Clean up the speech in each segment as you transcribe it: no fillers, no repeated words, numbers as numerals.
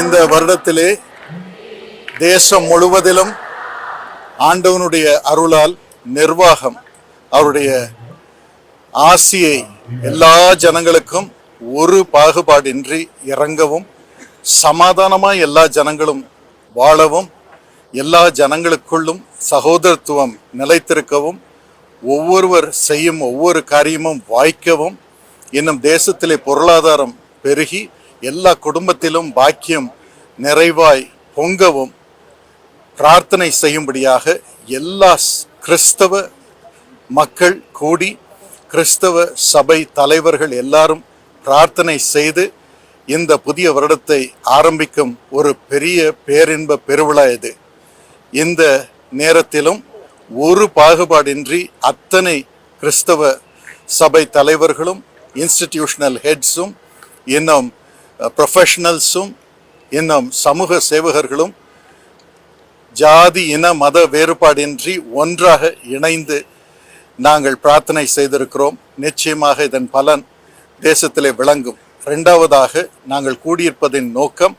இந்த வருடத்திலே தேசம் முழுவதிலும் ஆண்டவனுடைய அருளால் நிர்வாகம் அவருடைய ஆசியை எல்லா ஜனங்களுக்கும் ஒரு பாகுபாடின்றி இறங்கவும், சமாதானமாய் எல்லா ஜனங்களும் வாழவும், எல்லா ஜனங்களுக்குள்ளும் சகோதரத்துவம் நிலைத்திருக்கவும், ஒவ்வொருவர் செய்யும் ஒவ்வொரு காரியமும் வாய்க்கவும், இன்னும் தேசத்திலே பொருளாதாரம் பெருகி எல்லா குடும்பத்திலும் பாக்கியம் நிறைவாய் பொங்கவும் பிரார்த்தனை செய்யும்படியாக எல்லா கிறிஸ்தவ மக்கள் கூடி, கிறிஸ்தவ சபை தலைவர்கள் எல்லாரும் பிரார்த்தனை செய்து இந்த புதிய வருடத்தை ஆரம்பிக்கும் ஒரு பெரிய பேரின்ப பெருவிழா இது. இந்த நேரத்திலும் ஒரு பாகுபாடின்றி அத்தனை கிறிஸ்தவ சபை தலைவர்களும், இன்ஸ்டிடியூஷனல் ஹெட்ஸும், இன்னும் ப்ரொஃபஷனல்ஸும், இன்னும் சமூக சேவகர்களும் ஜாதி இன மத வேறுபாடின்றி ஒன்றாக இணைந்து நாங்கள் பிரார்த்தனை செய்திருக்கிறோம். நிச்சயமாக இதன் பலன் தேசத்திலே விளங்கும். இரண்டாவதாக, நாங்கள் கூடியிருப்பதின் நோக்கம்,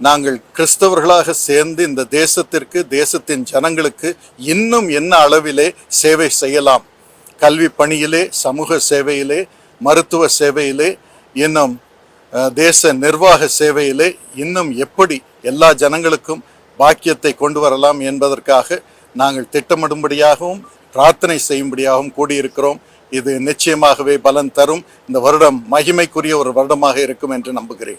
நாங்கள் கிறிஸ்தவர்களாக சேர்ந்து இந்த தேசத்திற்கு, தேசத்தின் ஜனங்களுக்கு இன்னும் என்ன அளவிலே சேவை செய்யலாம், கல்வி பணியிலே, சமூக சேவையிலே, மருத்துவ சேவையிலே, இன்னும் தேச நிர்வாக சேவையிலே இன்னும் எப்படி எல்லா ஜனங்களுக்கும் பாக்கியத்தை கொண்டு வரலாம் என்பதற்காக நாங்கள் திட்டமிடும்படியாகவும் பிரார்த்தனை செய்யும்படியாகவும் கூடியிருக்கிறோம். இது நிச்சயமாகவே பலன் தரும். இந்த வருடம் மகிமைக்குரிய ஒரு வருடமாக இருக்கும் என்று நம்புகிறேன்.